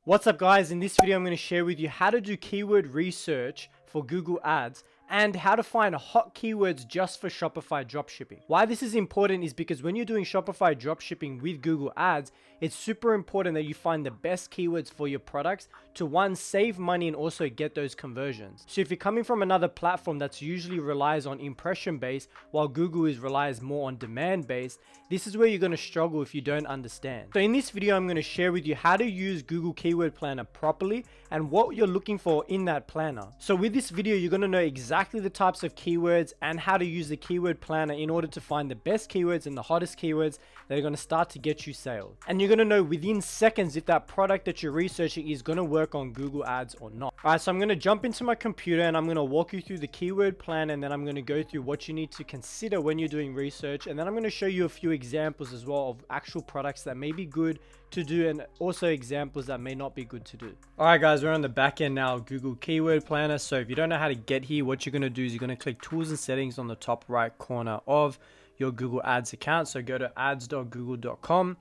What's up guys, in this video I'm going to share with you how to do keyword research for Google Ads and how to find hot keywords just for Shopify dropshipping. Why this is important is because when you're doing Shopify dropshipping with Google Ads, it's super important that you find the best keywords for your products to one, save money and also get those conversions. So if you're coming from another platform that's usually relies on impression based while Google relies more on demand based, this is where you're going to struggle if you don't understand. So in this video, I'm going to share with you how to use Google Keyword Planner properly and what you're looking for in that planner. So with this video, you're going to know exactly the types of keywords and how to use the keyword planner in order to find the best keywords and the hottest keywords that are going to start to get you sales. And you're going to know within seconds if that product that you're researching is going to work on Google Ads or not. All right, so I'm going to jump into my computer and I'm going to walk you through the keyword plan, and then I'm going to go through what you need to consider when you're doing research, and then I'm going to show you a few examples as well of actual products that may be good to do and also examples that may not be good to do. All right guys, we're on the back end now of Google Keyword Planner. So if you don't know how to get here, what you're going to do is you're going to click Tools and Settings on the top right corner of your Google Ads account. So go to ads.google.com,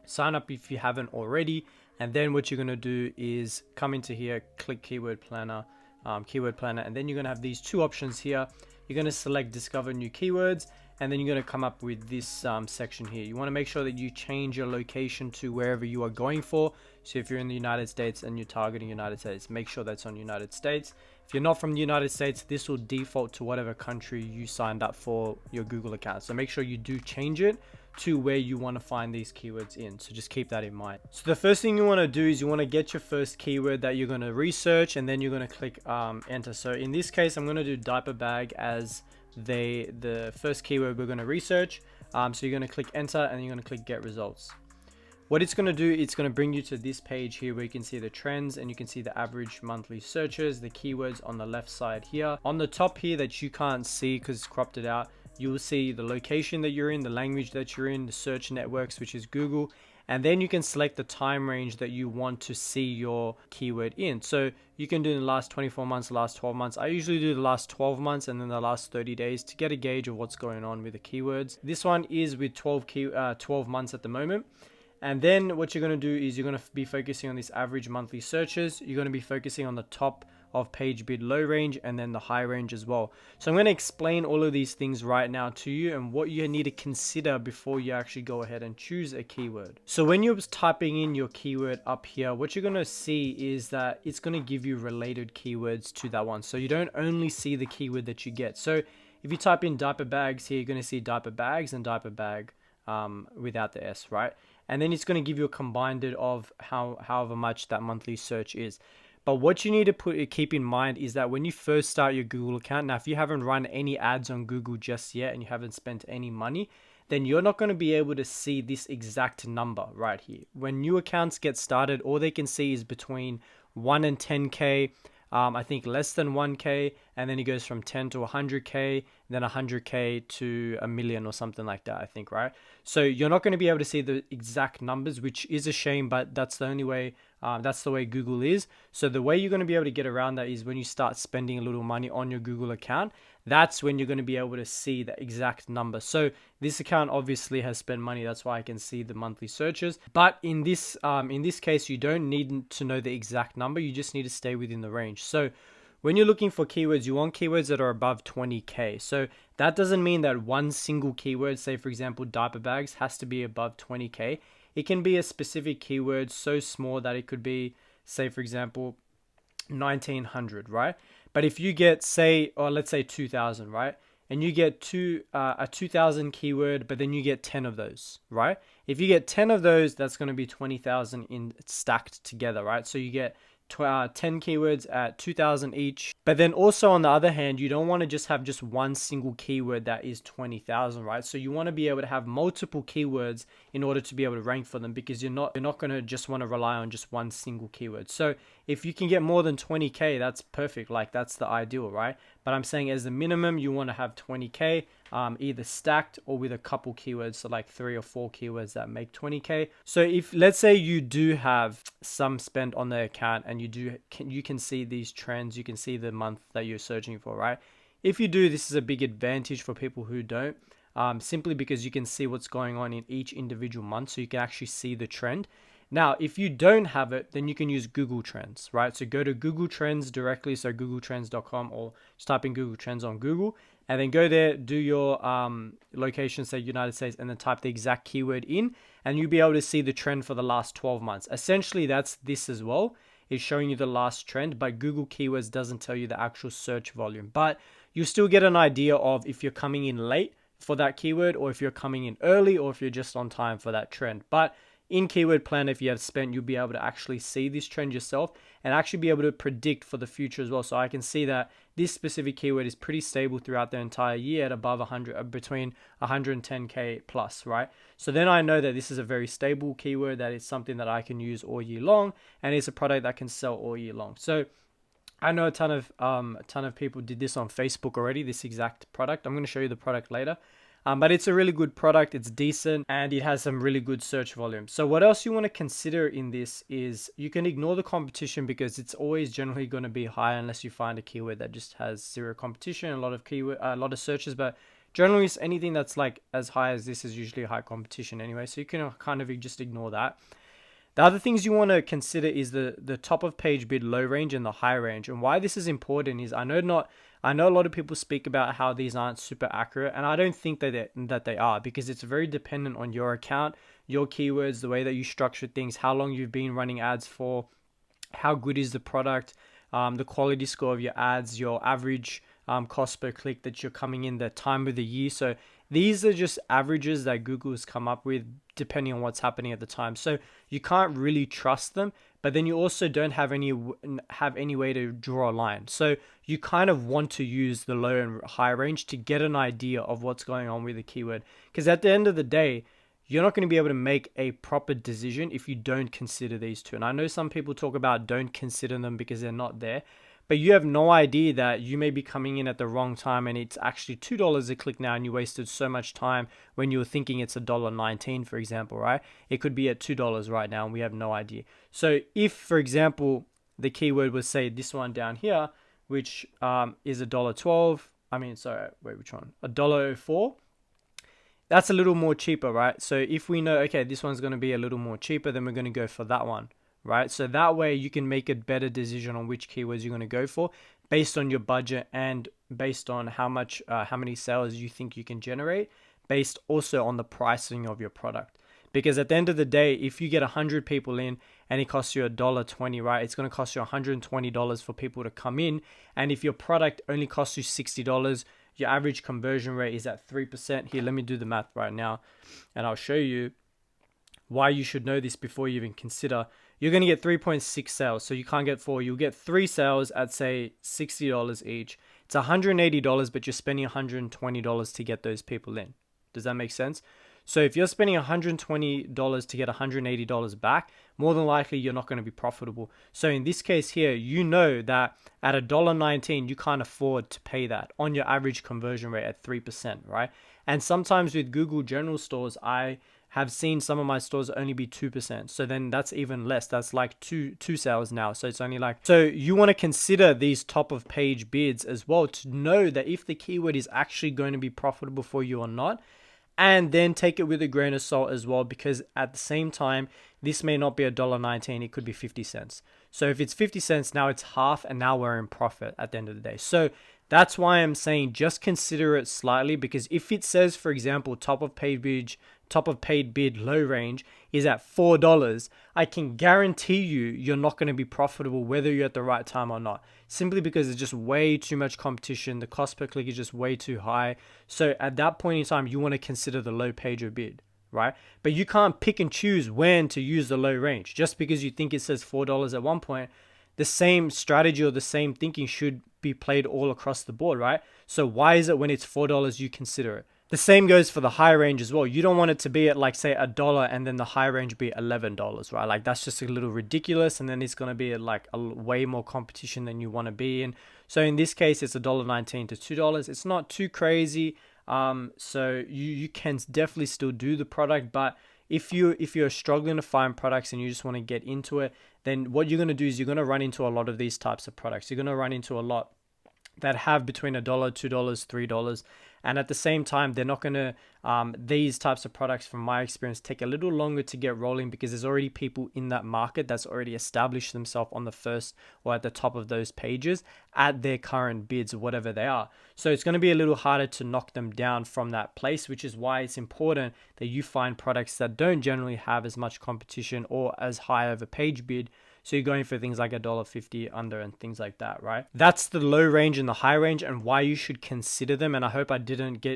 sign up if you haven't already, and then what you're going to do is come into here, click Keyword Planner, and then you're going to have these two options here. You're going to select Discover New Keywords, and then you're going to come up with this section here. You want to make sure that you change your location to wherever you are going for. So if you're in the United States and you're targeting United States, make sure that's on United States. If you're not from the United States, this will default to whatever country you signed up for your Google account. So make sure you do change it to where you want to find these keywords in. So just keep that in mind. So the first thing you want to do is you want to get your first keyword that you're going to research, and then you're going to click enter. So in this case, I'm going to do diaper bag as the first keyword we're going to research. So you're going to click enter and you're going to click get results. What it's going to do, it's going to bring you to this page here where you can see the trends and you can see the average monthly searches, the keywords on the left side here. On the top here that you can't see because it's cropped it out, you will see the location that you're in, the language that you're in, the search networks, which is Google, and then you can select the time range that you want to see your keyword in. So you can do in the last 24 months, the last 12 months. I usually do the last 12 months and then the last 30 days to get a gauge of what's going on with the keywords. This one is with 12 months at the moment. And then what you're going to do is you're going to be focusing on this average monthly searches. You're going to be focusing on the top of page bid low range and then the high range as well. So I'm going to explain all of these things right now to you and what you need to consider before you actually go ahead and choose a keyword. So when you're typing in your keyword up here, what you're going to see is that it's going to give you related keywords to that one. So you don't only see the keyword that you get. So if you type in diaper bags here, you're going to see diaper bags and diaper bag without the S, right? And then it's going to give you a combined of however much that monthly search is. But what you need to keep in mind is that when you first start your Google account, now if you haven't run any ads on Google just yet and you haven't spent any money, then you're not going to be able to see this exact number right here. When new accounts get started, all they can see is between 1 and 10K, I think less than 1K, and then it goes from 10 to 100K, then 100K to a million or something like that, I think, right? So you're not going to be able to see the exact numbers, which is a shame, but that's the only way, that's the way Google is. So the way you're going to be able to get around that is when you start spending a little money on your Google account. That's when you're going to be able to see the exact number. So this account obviously has spent money. That's why I can see the monthly searches. But in this case, you don't need to know the exact number. You just need to stay within the range. So when you're looking for keywords, you want keywords that are above 20K. So that doesn't mean that one single keyword, say for example, diaper bags, has to be above 20K. It can be a specific keyword so small that it could be, say for example, 1900, right? But if you get, say, or let's say 2000, right? And you get a 2000 keyword, but then you get 10 of those, right? If you get 10 of those, that's going to be 20,000 in stacked together, right? So you get 10 keywords at 2,000 each. But then also on the other hand, you don't want to just have just one single keyword that is 20,000, right? So you want to be able to have multiple keywords in order to be able to rank for them, because you're not going to just want to rely on just one single keyword. So if you can get more than 20K, that's perfect. Like that's the ideal, right? But I'm saying as the minimum, you want to have 20K, either stacked or with a couple keywords. So like 3 or 4 keywords that make 20K. So if let's say you do have some spend on the account and you can see these trends, you can see the month that you're searching for, right? If you do, this is a big advantage for people who don't, simply because you can see what's going on in each individual month. So you can actually see the trend. Now, if you don't have it, then you can use Google Trends, right? So go to Google Trends directly, so googletrends.com, or just type in Google Trends on Google, and then go there, do your location, say United States, and then type the exact keyword in, and you'll be able to see the trend for the last 12 months. Essentially, that's this as well. It's showing you the last trend, but Google Keywords doesn't tell you the actual search volume. But you still get an idea of if you're coming in late for that keyword, or if you're coming in early, or if you're just on time for that trend. But in Keyword Planner, if you have spent, you'll be able to actually see this trend yourself and actually be able to predict for the future as well. So I can see that this specific keyword is pretty stable throughout the entire year at above 100, between 110K plus, right? So then I know that this is a very stable keyword, that is something that I can use all year long, and it's a product that can sell all year long. So I know a ton of people did this on Facebook already, this exact product. I'm going to show you the product later. But it's a really good product, it's decent, and it has some really good search volume. So what else you want to consider in this is you can ignore the competition, because it's always generally going to be high unless you find a keyword that just has zero competition, a lot of searches. But generally, anything that's like as high as this is usually high competition anyway. So you can kind of just ignore that. The other things you want to consider is the top of page bid low range and the high range. And why this is important is I know a lot of people speak about how these aren't super accurate, and I don't think that they are, because it's very dependent on your account, your keywords, the way that you structure things, how long you've been running ads for, how good is the product, the quality score of your ads, your average cost per click that you're coming in, the time of the year. So these are just averages that Google has come up with depending on what's happening at the time. So you can't really trust them, but then you also don't have any way to draw a line. So you kind of want to use the low and high range to get an idea of what's going on with the keyword. Because at the end of the day, you're not going to be able to make a proper decision if you don't consider these two. And I know some people talk about don't consider them because they're not there, but you have no idea that you may be coming in at the wrong time and it's actually $2 a click now, and you wasted so much time when you were thinking it's $1.19, for example, right? It could be at $2 right now and we have no idea. So if, for example, the keyword was, say, this one down here, which is $1.12, which one? $1.04. That's a little more cheaper, right? So if we know, okay, this one's going to be a little more cheaper, then we're going to go for that one, right? So that way you can make a better decision on which keywords you're going to go for based on your budget and based on how many sales you think you can generate, based also on the pricing of your product. Because at the end of the day, if you get 100 people in and it costs you $1.20, right, it's going to cost you $120 for people to come in. And if your product only costs you $60, your average conversion rate is at 3%. Here, let me do the math right now, and I'll show you why you should know this before you even consider. You're going to get 3.6 sales, so you can't get 4. You'll get 3 sales at, say, $60 each. It's $180, but you're spending $120 to get those people in. Does that make sense? So if you're spending $120 to get $180 back, more than likely you're not going to be profitable. So in this case here, you know that at $1.19, you can't afford to pay that on your average conversion rate at 3%, right? And sometimes with Google General Stores, I have seen some of my stores only be 2%. So then that's even less. That's like two sales now. So it's only like, so you want to consider these top of page bids as well to know that if the keyword is actually going to be profitable for you or not. And then take it with a grain of salt as well, because at the same time, this may not be $1.19, it could be 50 cents. So if it's 50 cents, now it's half, and now we're in profit at the end of the day. So that's why I'm saying just consider it slightly, because if it says, for example, top of paid bid low range is at $4, I can guarantee you're not going to be profitable whether you're at the right time or not, simply because there's just way too much competition. The cost per click is just way too high. So at that point in time, you want to consider the low page or bid, right? But you can't pick and choose when to use the low range. Just because you think it says $4 at one point, the same strategy or the same thinking should be played all across the board, right? So why is it when it's $4 you consider it? The same goes for the high range as well. You don't want it to be at, like, say, $1 and then the high range be $11, right? Like, that's just a little ridiculous, and then it's going to be like a way more competition than you want to be in. So in this case, it's $1.19 to $2. It's not too crazy. So you can definitely still do the product, but if you're struggling to find products and you just want to get into it, then what you're going to do is you're going to run into a lot of these types of products. You're going to run into a lot that have between $1, $2, $3. And at the same time, they're not going to, these types of products, from my experience, take a little longer to get rolling because there's already people in that market that's already established themselves on the first or at the top of those pages at their current bids, whatever they are. So it's going to be a little harder to knock them down from that place, which is why it's important that you find products that don't generally have as much competition or as high of a page bid. So you're going for things like $1.50 under and things like that, right? That's the low range and the high range and why you should consider them. And I hope I didn't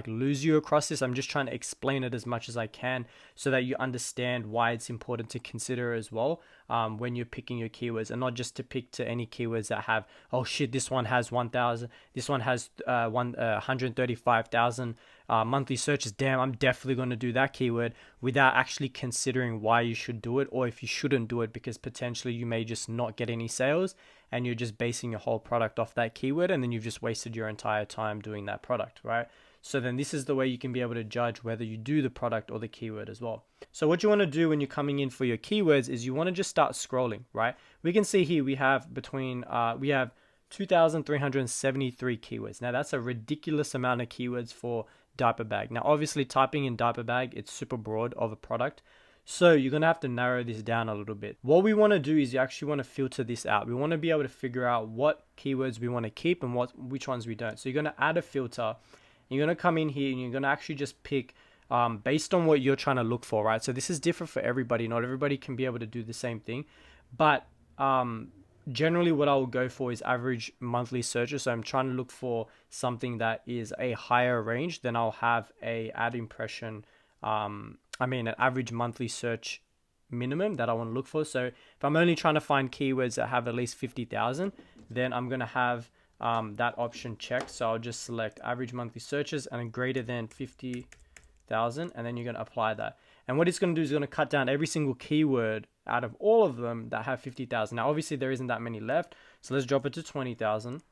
lose you across this. I'm just trying to explain it as much as I can so that you understand why it's important to consider as well when you're picking your keywords, and not just to pick to any keywords that have, oh shit, this one has 1,000, this one has 135,000 monthly searches. Damn, I'm definitely going to do that keyword, without actually considering why you should do it or if you shouldn't do it, because potentially you may just not get any sales and you're just basing your whole product off that keyword, and then you've just wasted your entire time doing that product, right? So then this is the way you can be able to judge whether you do the product or the keyword as well. So what you want to do when you're coming in for your keywords is you want to just start scrolling, right? We can see here we have 2,373 keywords. Now that's a ridiculous amount of keywords for diaper bag. Now obviously typing in diaper bag, it's super broad of a product. So you're going to have to narrow this down a little bit. What we want to do is you actually want to filter this out. We want to be able to figure out what keywords we want to keep and which ones we don't. So you're going to add a filter. You're going to come in here and you're going to actually just pick based on what you're trying to look for, right? So this is different for everybody. Not everybody can be able to do the same thing. But generally what I will go for is average monthly searches. So I'm trying to look for something that is a higher range. Then I'll have an average monthly search minimum that I want to look for. So if I'm only trying to find keywords that have at least 50,000, then I'm going to have that option checked. So I'll just select average monthly searches and greater than 50,000, and then you're going to apply that. And what it's going to do is going to cut down every single keyword out of all of them that have 50,000. Now, obviously there isn't that many left. So let's drop it to 20,000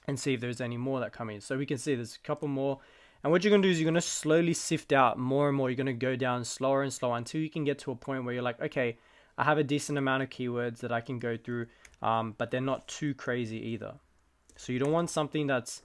and see if there's any more that come in. So we can see there's a couple more. And what you're going to do is you're going to slowly sift out more and more. You're going to go down slower and slower until you can get to a point where you're like, okay, I have a decent amount of keywords that I can go through, but they're not too crazy either. So you don't want something that's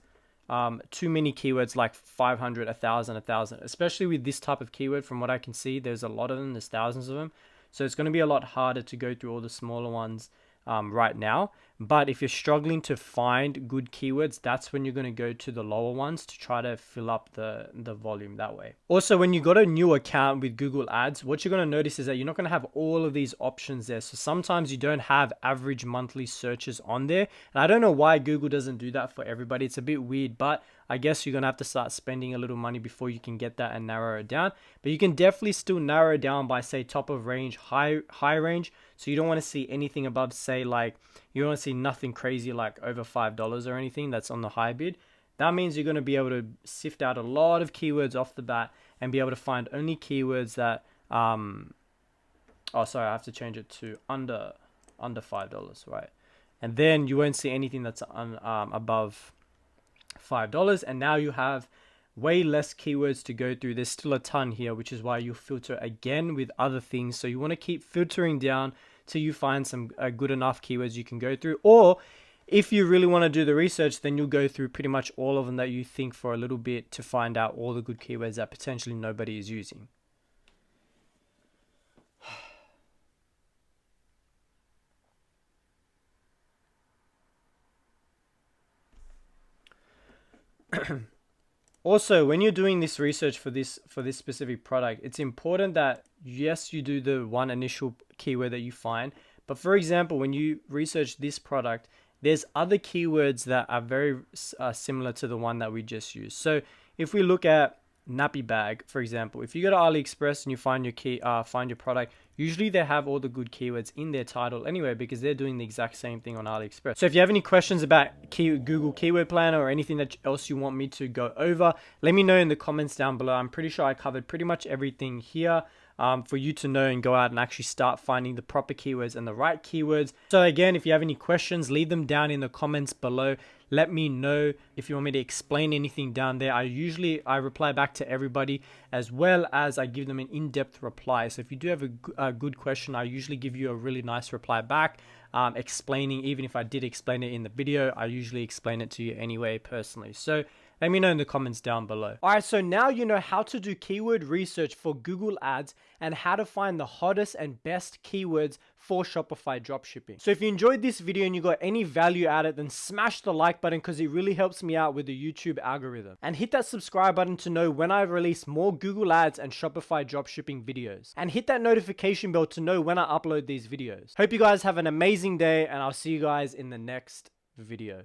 too many keywords, like 500, 1,000, especially with this type of keyword. From what I can see, there's a lot of them, there's thousands of them. So it's going to be a lot harder to go through all the smaller ones right now. But if you're struggling to find good keywords, that's when you're going to go to the lower ones to try to fill up the volume that way. Also, when you got a new account with Google Ads, what you're going to notice is that you're not going to have all of these options there. So sometimes you don't have average monthly searches on there. And I don't know why Google doesn't do that for everybody. It's a bit weird, but I guess you're going to have to start spending a little money before you can get that and narrow it down. But you can definitely still narrow it down by, say, top of range, high range. So you don't want to see anything above, say, like, you don't want to see nothing crazy like over $5 or anything that's on the high bid. That means you're going to be able to sift out a lot of keywords off the bat and be able to find only keywords that, I have to change it to under $5, right? And then you won't see anything that's above $5. And now you have way less keywords to go through. There's still a ton here, which is why you filter again with other things. So you want to keep filtering down till you find some good enough keywords you can go through. Or if you really want to do the research, then you'll go through pretty much all of them that you think for a little bit to find out all the good keywords that potentially nobody is using. Also, when you're doing this research for this specific product, it's important that, yes, you do the one initial keyword that you find. But for example, when you research this product, there's other keywords that are very similar to the one that we just used. So if we look at nappy bag, for example, if you go to AliExpress and you find your product, usually they have all the good keywords in their title anyway, because they're doing the exact same thing on AliExpress. So if you have any questions about Google Keyword Planner or anything else you want me to go over, let me know in the comments down below. I'm pretty sure I covered pretty much everything here for you to know and go out and actually start finding the proper keywords and the right keywords. So again, if you have any questions, leave them down in the comments below. Let me know if you want me to explain anything down there. I reply back to everybody, as well as I give them an in-depth reply. So if you do have a good question, I usually give you a really nice reply back, explaining, even if I did explain it in the video, I usually explain it to you anyway personally. So Let me know in the comments down below. Alright, so now you know how to do keyword research for Google Ads and how to find the hottest and best keywords for Shopify dropshipping. So if you enjoyed this video and you got any value out of it, then smash the like button because it really helps me out with the YouTube algorithm. And hit that subscribe button to know when I release more Google Ads and Shopify dropshipping videos. And hit that notification bell to know when I upload these videos. Hope you guys have an amazing day, and I'll see you guys in the next video.